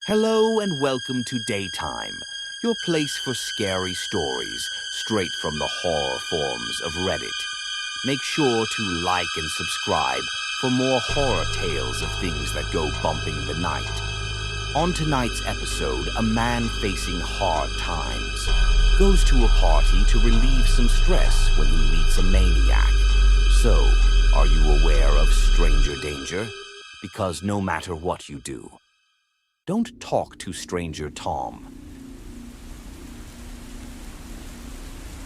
Hello and welcome to Daytime, your place for scary stories straight from the horror forums of Reddit. Make sure to like and subscribe for more horror tales of things that go bumping the night. On tonight's episode, a man facing hard times goes to a party to relieve some stress when he meets a maniac. So, are you aware of stranger danger? Because no matter what you do, don't talk to Stranger Tom.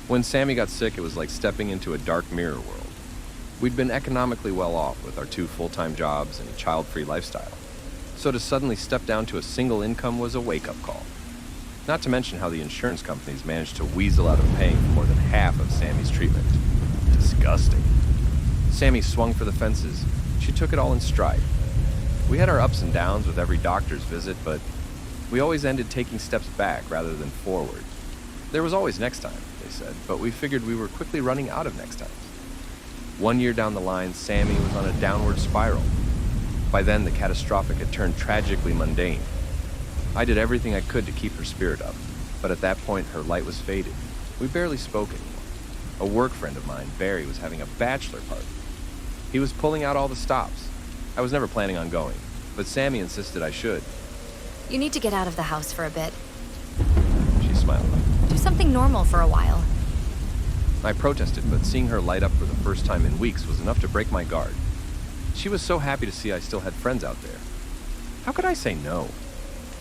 When Sammy got sick, it was like stepping into a dark mirror world. We'd been economically well off with our 2 full-time jobs and a child-free lifestyle. So to suddenly step down to a single income was a wake-up call. Not to mention how the insurance companies managed to weasel out of paying for more than half of Sammy's treatment. Disgusting. Sammy swung for the fences. She took it all in stride. We had our ups and downs with every doctor's visit, but we always ended taking steps back rather than forward. There was always next time, they said, but we figured we were quickly running out of next times. 1 year down the line, Sammy was on a downward spiral. By then, the catastrophic had turned tragically mundane. I did everything I could to keep her spirit up, but at that point, her light was faded. We barely spoke anymore. A work friend of mine, Barry, was having a bachelor party. He was pulling out all the stops. I was never planning on going, but Sammy insisted I should. You need to get out of the house for a bit. She smiled. Do something normal for a while. I protested, but seeing her light up for the first time in weeks was enough to break my guard. She was so happy to see I still had friends out there. How could I say no?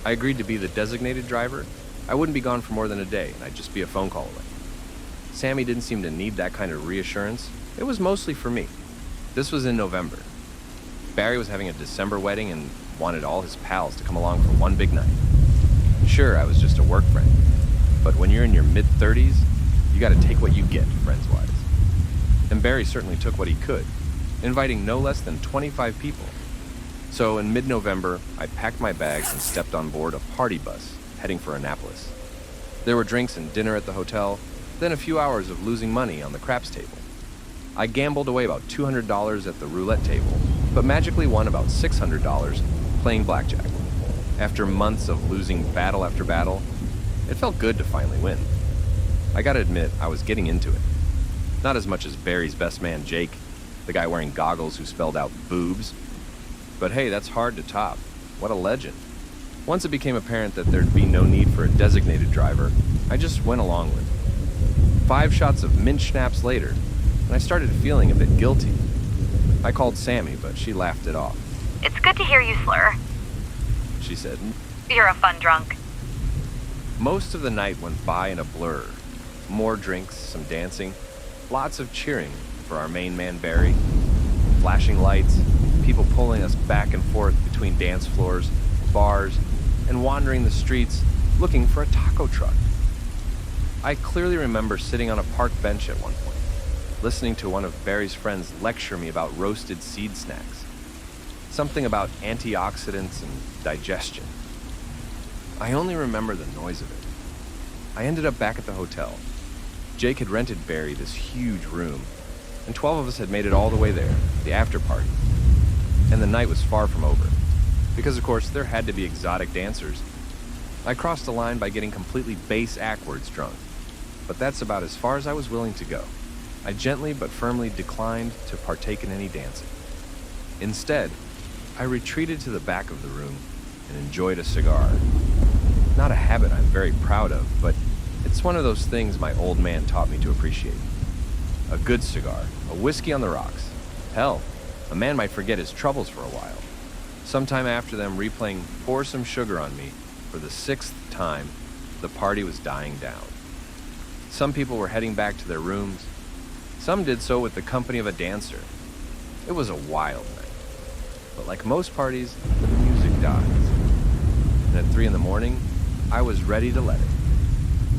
I agreed to be the designated driver. I wouldn't be gone for more than a day, and I'd just be a phone call away. Sammy didn't seem to need that kind of reassurance. It was mostly for me. This was in November. Barry was having a December wedding and wanted all his pals to come along for one big night. Sure, I was just a work friend, but when you're in your mid-30s, you gotta take what you get, friends-wise. And Barry certainly took what he could, inviting no less than 25 people. So in mid-November, I packed my bags and stepped on board a party bus heading for Annapolis. There were drinks and dinner at the hotel, then a few hours of losing money on the craps table. I gambled away about $200 at the roulette table, but magically won about $600 playing blackjack. After months of losing battle after battle, it felt good to finally win. I gotta admit, I was getting into it. Not as much as Barry's best man, Jake, the guy wearing goggles who spelled out boobs. But hey, that's hard to top. What a legend. Once it became apparent that there'd be no need for a designated driver, I just went along with it. 5 shots of mint schnapps later, and I started feeling a bit guilty. I called Sammy, but she laughed it off. It's good to hear you slur. She said, You're a fun drunk. Most of the night went by in a blur. More drinks, some dancing, lots of cheering for our main man Barry, flashing lights, people pulling us back and forth between dance floors, bars, and wandering the streets looking for a taco truck. I clearly remember sitting on a park bench at one point, listening to one of Barry's friends lecture me about roasted seed snacks. Something about antioxidants and digestion. I only remember the noise of it. I ended up back at the hotel. Jake had rented Barry this huge room, and 12 of us had made it all the way there, the after party. And the night was far from over, because of course there had to be exotic dancers. I crossed the line by getting completely bass-ackwards drunk, but that's about as far as I was willing to go. I gently but firmly declined to partake in any dancing. Instead, I retreated to the back of the room and enjoyed a cigar. Not a habit I'm very proud of, but it's one of those things my old man taught me to appreciate. A good cigar, a whiskey on the rocks. Hell, a man might forget his troubles for a while. Sometime after them replaying Pour Some Sugar on Me for the 6th time, the party was dying down. Some people were heading back to their rooms. Some did so with the company of a dancer. It was a wild night. But like most parties, the music dies. And at 3 in the morning, I was ready to let it.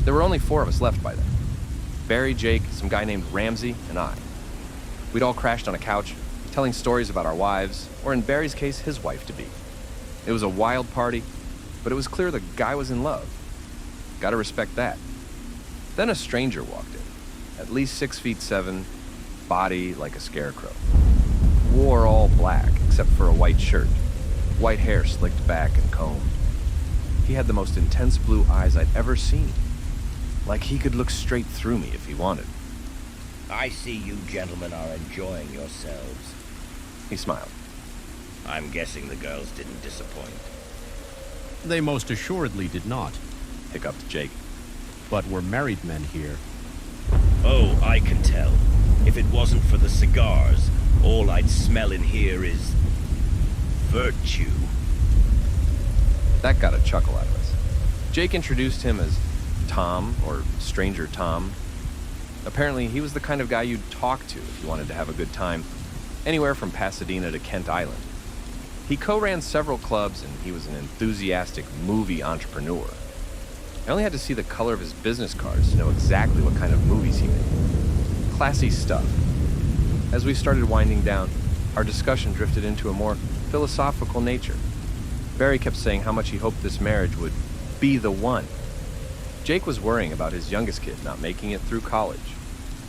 There were only 4 of us left by then. Barry, Jake, some guy named Ramsey, and I. We'd all crashed on a couch, telling stories about our wives, or in Barry's case, his wife-to-be. It was a wild party, but it was clear the guy was in love. Gotta respect that. Then a stranger walked in, at least 6'7", body like a scarecrow. Wore all black except for a white shirt, white hair slicked back and combed. He had the most intense blue eyes I'd ever seen. Like he could look straight through me if he wanted. I see you gentlemen are enjoying yourselves. He smiled. I'm guessing the girls didn't disappoint. They most assuredly did not. Hiccuped Jake. But we're married men here. Oh, I can tell. If it wasn't for the cigars, all I'd smell in here is... virtue. That got a chuckle out of us. Jake introduced him as Tom, or Stranger Tom. Apparently, he was the kind of guy you'd talk to if you wanted to have a good time, anywhere from Pasadena to Kent Island. He co-ran several clubs, and he was an enthusiastic movie entrepreneur. I only had to see the color of his business cards to know exactly what kind of movies he made. Classy stuff. As we started winding down, our discussion drifted into a more philosophical nature. Barry kept saying how much he hoped this marriage would be the one. Jake was worrying about his youngest kid not making it through college.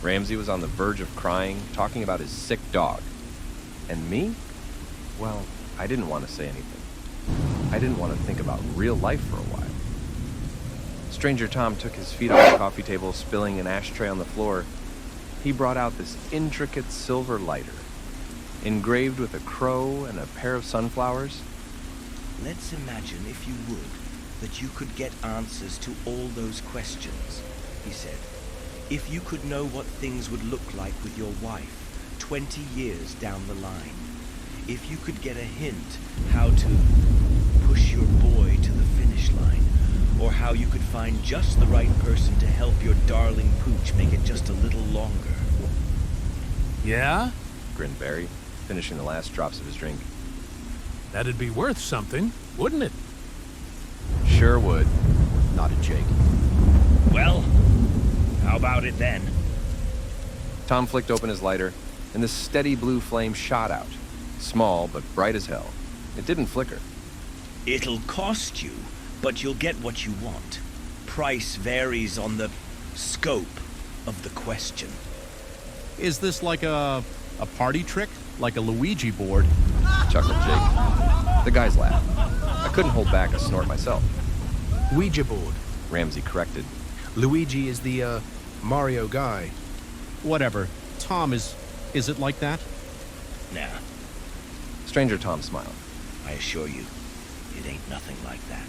Ramsey was on the verge of crying, talking about his sick dog. And me? Well, I didn't want to say anything. I didn't want to think about real life for a while. Stranger Tom took his feet off the coffee table, spilling an ashtray on the floor. He brought out this intricate silver lighter, engraved with a crow and a pair of sunflowers. Let's imagine, if you would, that you could get answers to all those questions, he said. If you could know what things would look like with your wife 20 years down the line. If you could get a hint how to push your boy to the finish line, or how you could find just the right person to help your darling pooch make it just a little longer. Yeah? Grinned Barry, finishing the last drops of his drink. That'd be worth something, wouldn't it? Sure would, Nodded Jake. Well, how about it then? Tom flicked open his lighter, and the steady blue flame shot out. Small, but bright as hell. It didn't flicker. It'll cost you, but you'll get what you want. Price varies on the scope of the question. Is this like a party trick? Like a Luigi board? Chuckled Jake. The guys laughed. I couldn't hold back a snort myself. Ouija board. Ramsey corrected. Luigi is the, Mario guy. Whatever. Tom, is it like that? Nah, Stranger Tom smiled. I assure you, it ain't nothing like that.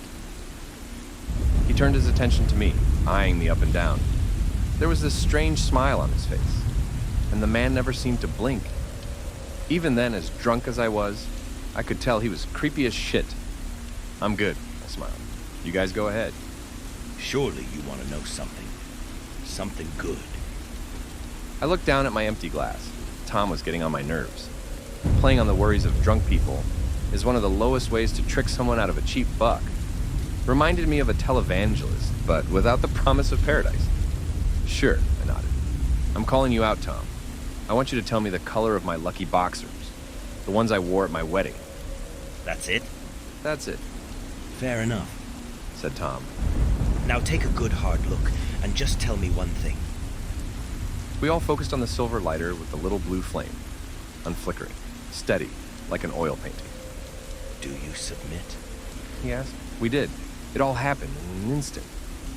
He turned his attention to me, eyeing me up and down. There was this strange smile on his face, and the man never seemed to blink. Even then, as drunk as I was, I could tell he was creepy as shit. I'm good, I smiled. You guys go ahead. Surely you want to know something. Something good. I looked down at my empty glass. Tom was getting on my nerves. Playing on the worries of drunk people is one of the lowest ways to trick someone out of a cheap buck. Reminded me of a televangelist, but without the promise of paradise. Sure, I nodded. I'm calling you out, Tom. I want you to tell me the color of my lucky boxers. The ones I wore at my wedding. That's it? That's it, Fair enough. said Tom. Now take a good hard look and just tell me one thing. We all focused on the silver lighter with the little blue flame. Unflickering, steady, like an oil painting. Do you submit? He asked. We did. It all happened in an instant.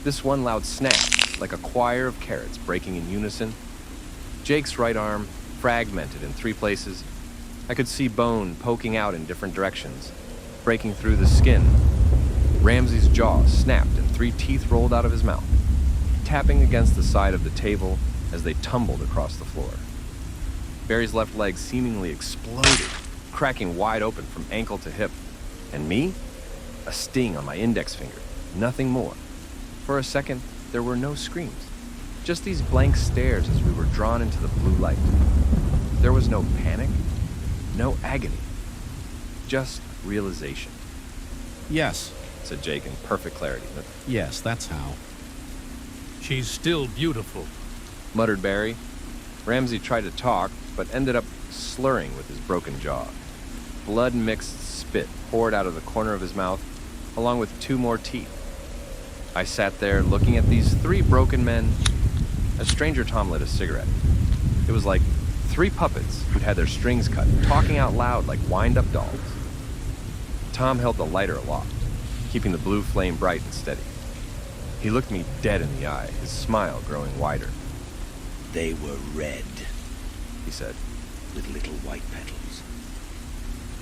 This one loud snap, like a choir of carrots breaking in unison. Jake's right arm, fragmented in 3 places. I could see bone poking out in different directions, breaking through the skin. Ramsey's jaw snapped and 3 teeth rolled out of his mouth, tapping against the side of the table as they tumbled across the floor. Barry's left leg seemingly exploded, cracking wide open from ankle to hip. And me? A sting on my index finger, nothing more. For a second, there were no screams. Just these blank stares as we were drawn into the blue light. There was no panic, no agony, just realization, Yes. said Jake in perfect clarity. Yes, that's how. She's still beautiful. Muttered Barry. Ramsey tried to talk, but ended up slurring with his broken jaw. Blood-mixed spit poured out of the corner of his mouth, along with 2 more teeth. I sat there looking at these 3 broken men as Stranger Tom lit a cigarette. It was like 3 puppets who'd had their strings cut, talking out loud like wind-up dolls. Tom held the lighter aloft. keeping the blue flame bright and steady. He looked me dead in the eye, his smile growing wider. They were red, He said. with little white petals.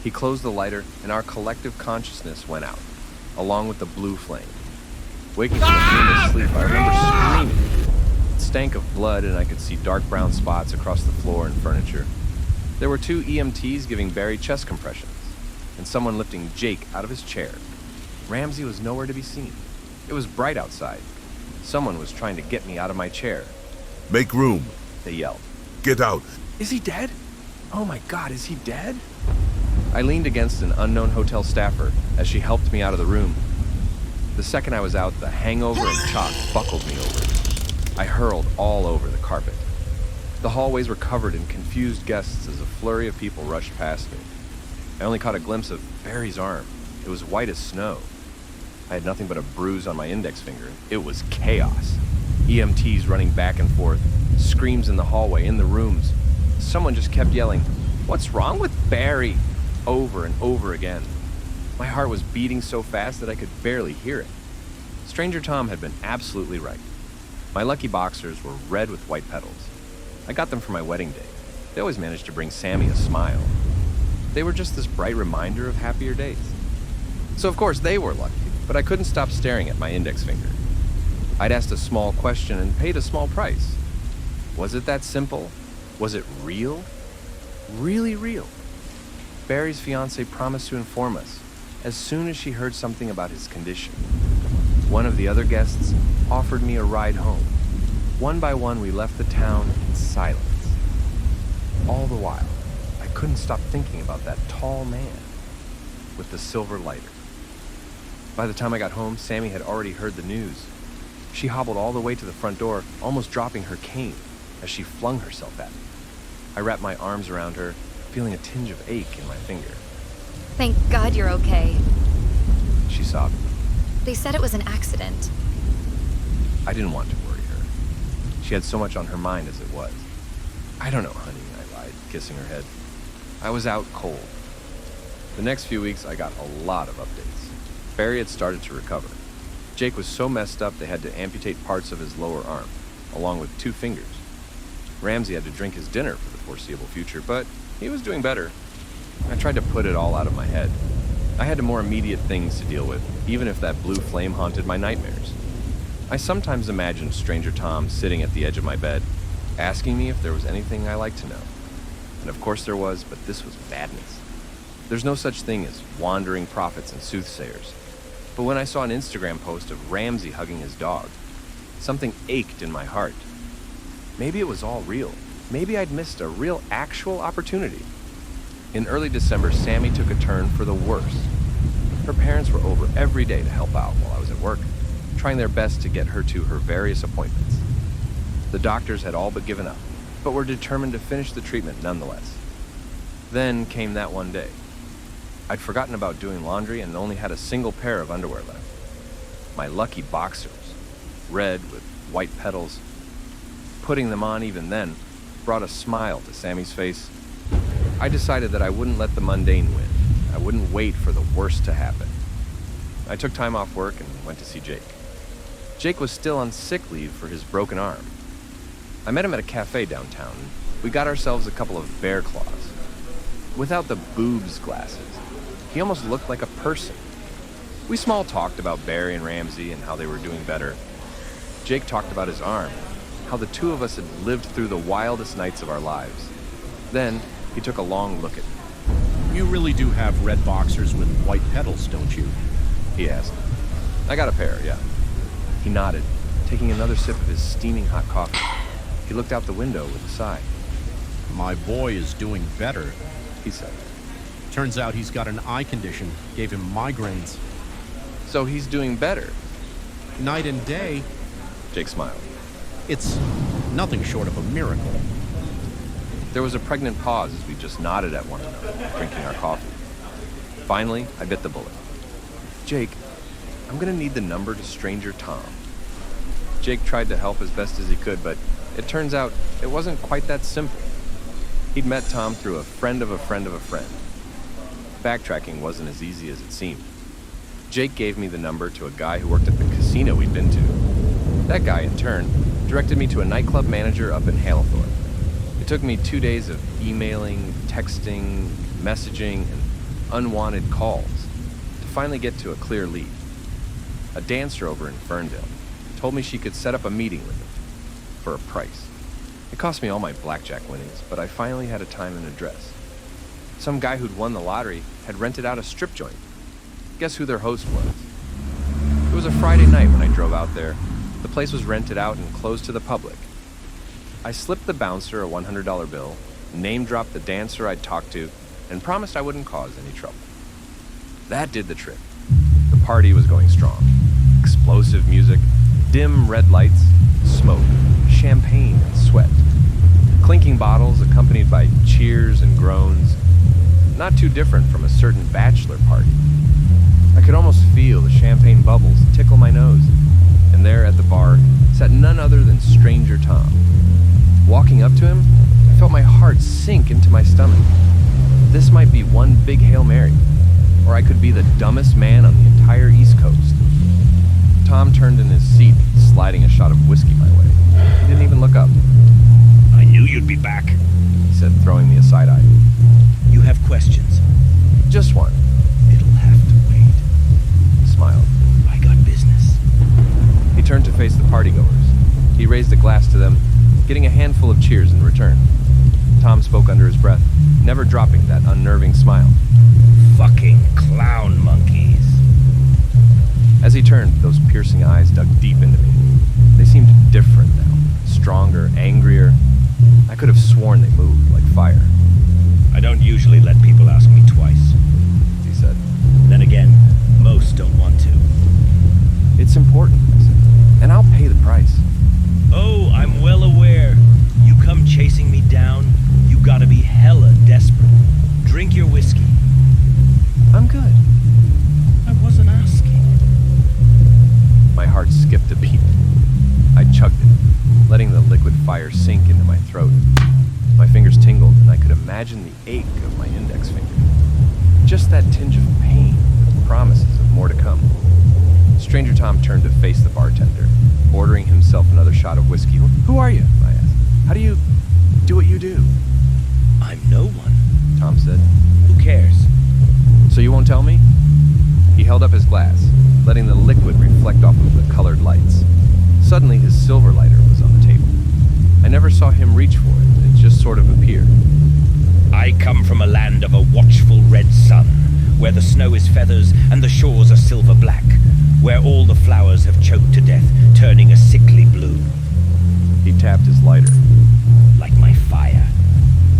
He closed the lighter, and our collective consciousness went out, along with the blue flame. Waking from a dreamless sleep, I remember screaming. It stank of blood, and I could see dark brown spots across the floor and furniture. There were 2 EMTs giving Barry chest compressions, and someone lifting Jake out of his chair. Ramsey was nowhere to be seen. It was bright outside. Someone was trying to get me out of my chair. Make room. They yelled. Get out. Is he dead? Oh my God, is he dead? I leaned against an unknown hotel staffer as she helped me out of the room. The second I was out, the hangover and chalk buckled me over. I hurled all over the carpet. The hallways were covered in confused guests as a flurry of people rushed past me. I only caught a glimpse of Barry's arm. It was white as snow. I had nothing but a bruise on my index finger. It was chaos. EMTs running back and forth, screams in the hallway, in the rooms. Someone just kept yelling, "What's wrong with Barry?" over and over again. My heart was beating so fast that I could barely hear it. Stranger Tom had been absolutely right. My lucky boxers were red with white petals. I got them for my wedding day. They always managed to bring Sammy a smile. They were just this bright reminder of happier days. So of course they were lucky, but I couldn't stop staring at my index finger. I'd asked a small question and paid a small price. Was it that simple? Was it real? Really real? Barry's fiancée promised to inform us as soon as she heard something about his condition. One of the other guests offered me a ride home. One by one, we left the town in silence. All the while, I couldn't stop thinking about that tall man with the silver lighter. By the time I got home, Sammy had already heard the news. She hobbled all the way to the front door, almost dropping her cane as she flung herself at me. I wrapped my arms around her, feeling a tinge of ache in my finger. Thank God you're okay. She sobbed. They said it was an accident. I didn't want to worry her. She had so much on her mind as it was. I don't know, honey, I lied, kissing her head. I was out cold. The next few weeks, I got a lot of updates. Barry had started to recover. Jake was so messed up they had to amputate parts of his lower arm, along with 2 fingers. Ramsey had to drink his dinner for the foreseeable future, but he was doing better. I tried to put it all out of my head. I had more immediate things to deal with, even if that blue flame haunted my nightmares. I sometimes imagined Stranger Tom sitting at the edge of my bed, asking me if there was anything I liked to know. And of course there was, but this was madness. There's no such thing as wandering prophets and soothsayers. But when I saw an Instagram post of Ramsey hugging his dog, something ached in my heart. Maybe it was all real. Maybe I'd missed a real, actual opportunity. In early December, Sammy took a turn for the worse. Her parents were over every day to help out while I was at work, trying their best to get her to her various appointments. The doctors had all but given up, but were determined to finish the treatment nonetheless. Then came that one day. I'd forgotten about doing laundry and only had a single pair of underwear left. My lucky boxers, red with white petals. Putting them on even then brought a smile to Sammy's face. I decided that I wouldn't let the mundane win. I wouldn't wait for the worst to happen. I took time off work and went to see Jake. Jake was still on sick leave for his broken arm. I met him at a cafe downtown. We got ourselves a couple of bear claws. Without the boobs glasses, he almost looked like a person. We small talked about Barry and Ramsey and how they were doing better. Jake talked about his arm, how the 2 of us had lived through the wildest nights of our lives. Then he took a long look at me. You really do have red boxers with white petals, don't you? He asked. I got a pair, yeah. He nodded, taking another sip of his steaming hot coffee. He looked out the window with a sigh. My boy is doing better, He said. Turns out he's got an eye condition, gave him migraines. So he's doing better, Night and day, Jake smiled. it's nothing short of a miracle. There was a pregnant pause as we just nodded at one another, drinking our coffee. Finally, I bit the bullet. Jake, I'm gonna need the number to Stranger Tom. Jake tried to help as best as he could, but it turns out it wasn't quite that simple. He'd met Tom through a friend of a friend of a friend. Backtracking wasn't as easy as it seemed. Jake gave me the number to a guy who worked at the casino we'd been to. That guy, in turn, directed me to a nightclub manager up in Halethorne. It took me 2 days of emailing, texting, messaging, and unwanted calls to finally get to a clear lead. A dancer over in Ferndale told me she could set up a meeting with him for a price. It cost me all my blackjack winnings, but I finally had a time and address. Some guy who'd won the lottery had rented out a strip joint. Guess who their host was? It was a Friday night when I drove out there. The place was rented out and closed to the public. I slipped the bouncer a $100 bill, name-dropped the dancer I'd talked to, and promised I wouldn't cause any trouble. That did the trick. The party was going strong. Explosive music, dim red lights, smoke, champagne and sweat. Clinking bottles accompanied by cheers and groans. Not too different from a certain bachelor party. I could almost feel the champagne bubbles tickle my nose. And there at the bar sat none other than Stranger Tom. Walking up to him, I felt my heart sink into my stomach. This might be one big Hail Mary, or I could be the dumbest man on the entire East Coast. Tom turned in his seat, sliding a shot of whiskey my way. He didn't even look up. I knew you'd be back. He said, throwing me a side eye. You have questions? Just one. It'll have to wait. He smiled. I got business. He turned to face the partygoers. He raised a glass to them, getting a handful of cheers in return. Tom spoke under his breath, never dropping that unnerving smile. Fucking clown monkeys. As he turned, those piercing eyes dug deep into me. They seemed different now, stronger, angrier. I could have sworn they moved like fire. I don't usually let people ask me twice, He said. Then again, most don't want to. It's important, I said, and I'll pay the price. Oh, I'm well aware. You come chasing me down, you gotta be hella desperate. Drink your whiskey. I'm good. I wasn't asking. My heart skipped a beat. I chugged it, letting the liquid fire sink into my throat. My fingers tingled, and I could imagine the ache of my index finger. Just that tinge of pain with promises of more to come. Stranger Tom turned to face the bartender, ordering himself another shot of whiskey. Who are you? I asked. How do you do what you do? I'm no one. Tom said. Who cares? So you won't tell me? He held up his glass, letting the liquid reflect off of the colored lights. Suddenly, his silver lighter was on the table. I never saw him reach for it. It just sort of appeared. I come from a land of a watchful red sun, where the snow is feathers and the shores are silver black, where all the flowers have choked to death, turning a sickly blue. He tapped his lighter. Like my fire.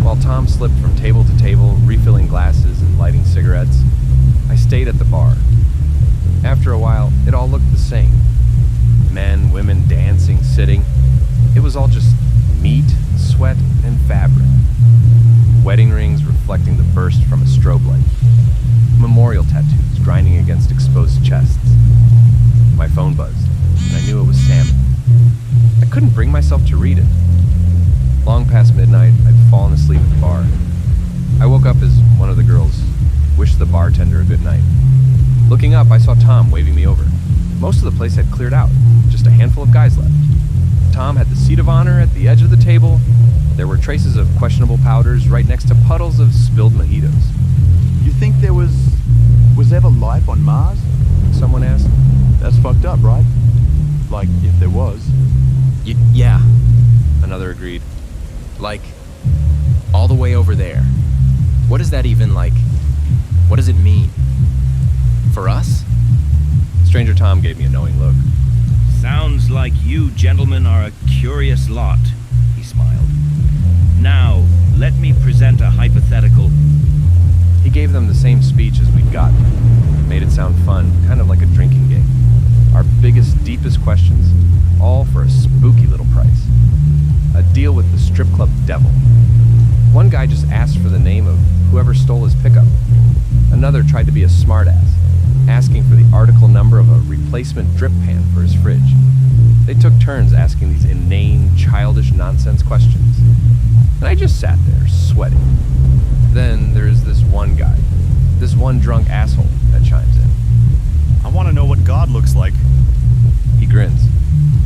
While Tom slipped from table to table, refilling glasses and lighting cigarettes, I stayed at the bar. After a while, it all looked the same. Men, women dancing, sitting. It was all just meat, sweat, and fabric. Wedding rings reflecting the burst from a strobe light. Memorial tattoos grinding against exposed chests. My phone buzzed, and I knew it was Sam. I couldn't bring myself to read it. Long past midnight, I'd fallen asleep at the bar. I woke up as one of the girls wished the bartender a good night. Looking up, I saw Tom waving me over. Most of the place had cleared out, just a handful of guys left. Tom had the seat of honor at the edge of the table. There were traces of questionable powders right next to puddles of spilled mojitos. You think there was ever life on Mars? Someone asked. That's fucked up, right? Like, if there was. Yeah. Another agreed. Like, all the way over there. What is that even like? What does it mean? For us? Stranger Tom gave me a knowing look. Sounds like you gentlemen are a curious lot, he smiled. Now, let me present a hypothetical. He gave them the same speech as we'd gotten. Made it sound fun, kind of like a drinking game. Our biggest, deepest questions, all for a spooky little price. A deal with the strip club devil. One guy just asked for the name of whoever stole his pickup. Another tried to be a smartass, asking for the article number of a replacement drip pan for his fridge. They took turns asking these inane, childish nonsense questions. And I just sat there, sweating. Then there's this one guy, this one drunk asshole that chimes in. I want to know what God looks like. He grins.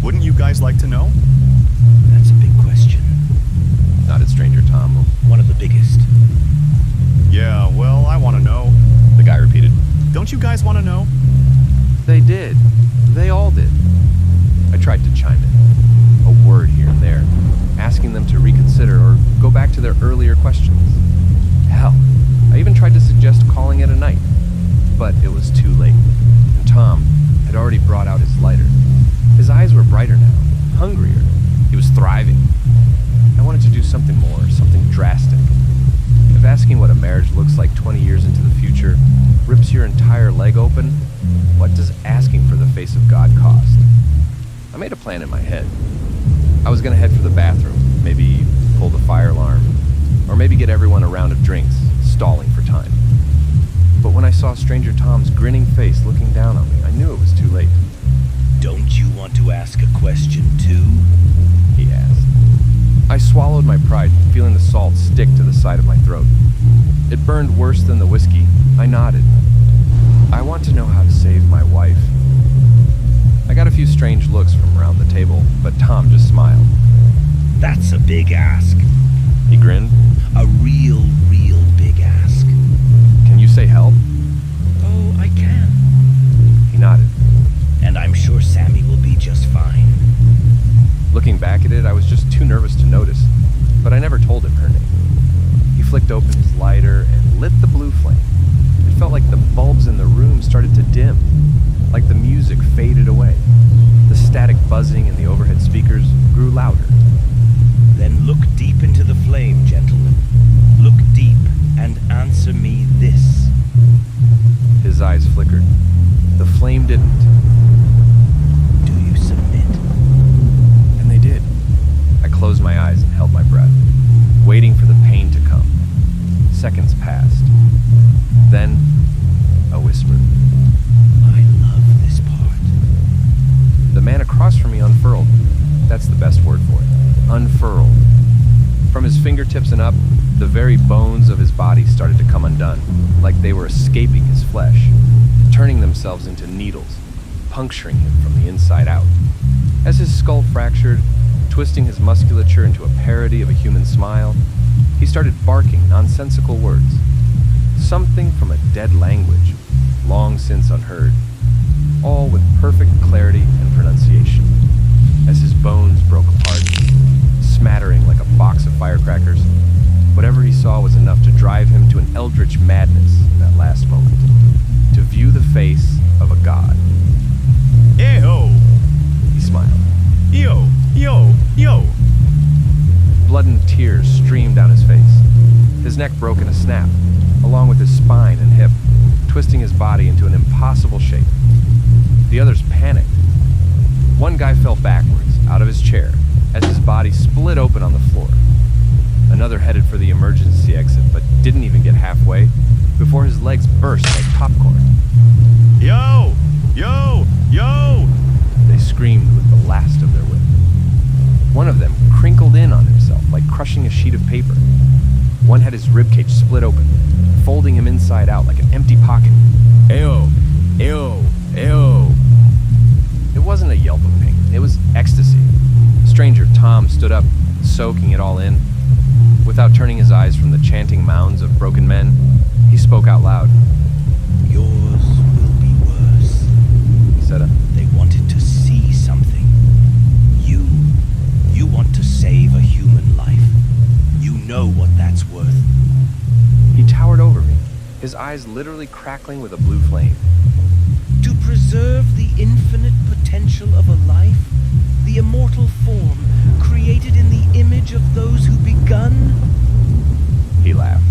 Wouldn't you guys like to know? That's a big question. Nodded Stranger Tom. One of the biggest. Yeah, well, I want to know. The guy repeated. Don't you guys want to know? They did. They all did. I tried to chime in. A word here and there, asking them to reconsider or go back to their earlier questions. Hell, I even tried to suggest calling it a night. But it was too late, and Tom had already brought out his lighter. His eyes were brighter now, hungrier. He was thriving. I wanted to do something more, something drastic. If asking what a marriage looks like 20 years into the future rips your entire leg open, what does asking for the face of God cost? I made a plan in my head. I was going to head for the bathroom, maybe pull the fire alarm, or maybe get everyone a round of drinks, stalling for time. But when I saw Stranger Tom's grinning face looking down on me, I knew it was too late. Don't you want to ask a question too? He asked. I swallowed my pride, feeling the salt stick to the side of my throat. It burned worse than the whiskey. I nodded. I want to know how to save my wife. I got a few strange looks from around the table, but Tom just smiled. That's a big ask. He grinned. A real big ask. Can you say help? Oh, I can. He nodded. And I'm sure Sammy will be just fine. Looking back at it, I was just too nervous to notice, but I never told him her name. He flicked open his lighter and lit the blue flame. It felt like the bulbs in the room started to dim, like the music faded away. The static buzzing in the overhead speakers grew louder. Then look deep into the flame, gentlemen. Look deep and answer me this. His eyes flickered. The flame didn't. Do you submit? And they did. I closed my eyes and held my breath, waiting for the pain to come. Seconds passed. Then, a whisper. I love this part. The man across from me unfurled. That's the best word for it. Unfurled. From his fingertips and up, the very bones of his body started to come undone, like they were escaping his flesh, turning themselves into needles, puncturing him from the inside out. As his skull fractured, twisting his musculature into a parody of a human smile, he started barking nonsensical words. Something from a dead language, long since unheard, all with perfect clarity and pronunciation. As his bones broke apart, smattering like a box of firecrackers, whatever he saw was enough to drive him to an eldritch madness in that last moment. To view the face of a god. Ew! He smiled. Yo! Blood and tears streamed down his face. His neck broke in a snap, along with his spine and hip, twisting his body into an impossible shape. The others panicked. One guy fell backwards, out of his chair, as his body split open on the floor. Another headed for the emergency exit, but didn't even get halfway before his legs burst like popcorn. Yo! They screamed with the last of their wit. One of them crinkled in on himself like crushing a sheet of paper. One had his ribcage split open, folding him inside out like an empty pocket. Ew. It wasn't a yelp of pain, it was ecstasy. Stranger Tom stood up, soaking it all in. Without turning his eyes from the chanting mounds of broken men, he spoke out loud. Yours will be worse. He said, They wanted to see something. You want to save a human life. You know what that's worth. He towered over me, his eyes literally crackling with a blue flame. To preserve the infinite potential of a life, the immortal form created in the image of those who begun. He laughed.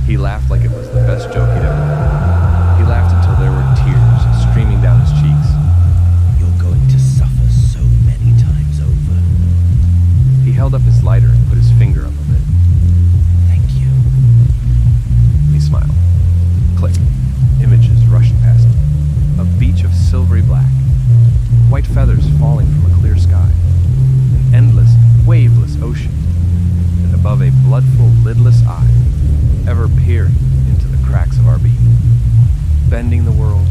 He laughed like it was the best joke he'd ever heard. He laughed until there were tears streaming down his cheeks. You're going to suffer so many times over. He held up his lighter and put his finger on the lid. Thank you. He smiled. Click. Images rushed past me. A beach of silvery black. White feathers falling from a clear sky. An endless, waveless ocean. And above a bloodful, lidless eye, ever peering into the cracks of our being. Bending the world,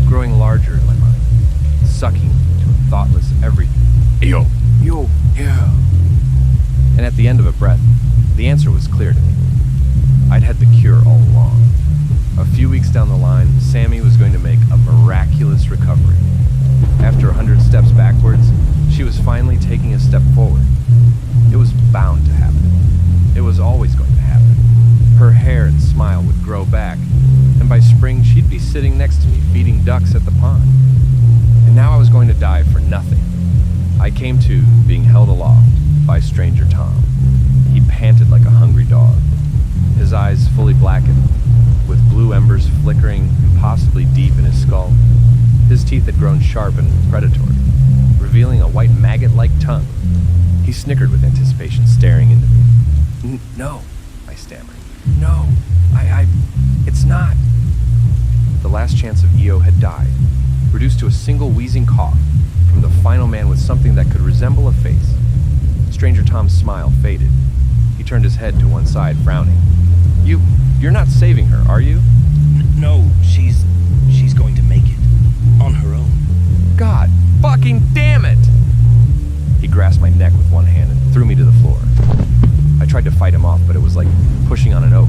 growing growing larger in my mind, sucking me to a thoughtless everything. Yo. Yeah. And at the end of a breath, the answer was clear to me. I'd had the cure all along. A few weeks down the line, Sammy was going to make a miraculous recovery. After 100 steps backwards, she was finally taking a step forward. It was bound to happen. It was always going to happen. Her hair and smile would grow back, and by spring she'd be sitting next to me feeding ducks at the pond. And now I was going to die for nothing. I came to being held aloft by Stranger Tom. He panted like a hungry dog, his eyes fully blackened, with blue embers flickering impossibly deep in his skull. His teeth had grown sharp and predatory, revealing a white maggot-like tongue. He snickered with anticipation, staring into me. No, I stammered. No, it's not. The last chance of EO had died, reduced to a single wheezing cough from the final man with something that could resemble a face. Stranger Tom's smile faded. He turned his head to one side, frowning. You're not saving her, are you? No, she's going to make it. On her own. God fucking damn it! He grasped my neck with one hand and threw me to the floor. I tried to fight him off, but it was like pushing on an oak.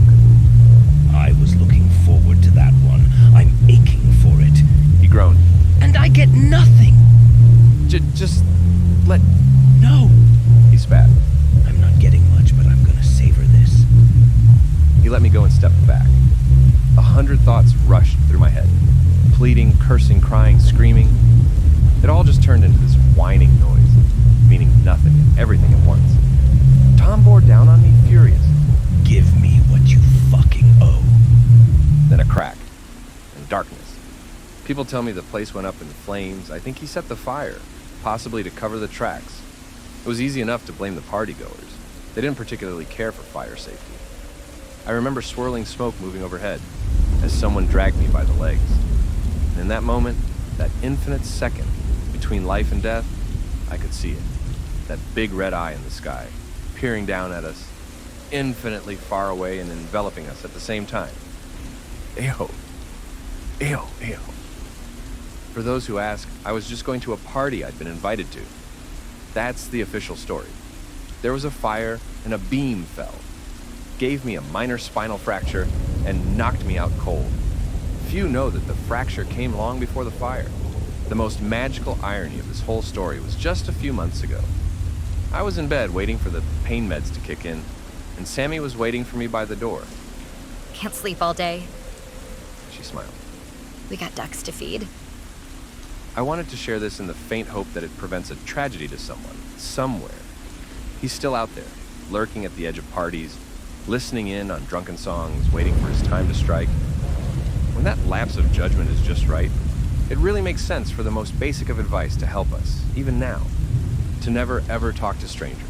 I was looking forward to that one. I'm aching for it. He groaned. And I get nothing. Just let... No. He spat. I'm not getting much, but I'm gonna savor this. He let me go and stepped back. 100 thoughts rushed through my head. Pleading, cursing, crying, screaming. It all just turned into this whining noise, meaning nothing and everything at once. Tom bore down on me, furious. Give me what you fucking owe. Then a crack, and darkness. People tell me the place went up in flames. I think he set the fire, possibly to cover the tracks. It was easy enough to blame the partygoers. They didn't particularly care for fire safety. I remember swirling smoke moving overhead as someone dragged me by the legs. And in that moment, that infinite second between life and death, I could see it. That big red eye in the sky, peering down at us, infinitely far away and enveloping us at the same time. Ew. Ew, ew. For those who ask, I was just going to a party I'd been invited to. That's the official story. There was a fire and a beam fell. Gave me a minor spinal fracture and knocked me out cold. Few know that the fracture came long before the fire. The most magical irony of this whole story was just a few months ago. I was in bed waiting for the pain meds to kick in, and Sammy was waiting for me by the door. Can't sleep all day. She smiled. We got ducks to feed. I wanted to share this in the faint hope that it prevents a tragedy to someone, somewhere. He's still out there, lurking at the edge of parties, listening in on drunken songs, waiting for his time to strike. When that lapse of judgment is just right, it really makes sense for the most basic of advice to help us, even now, to never ever talk to strangers.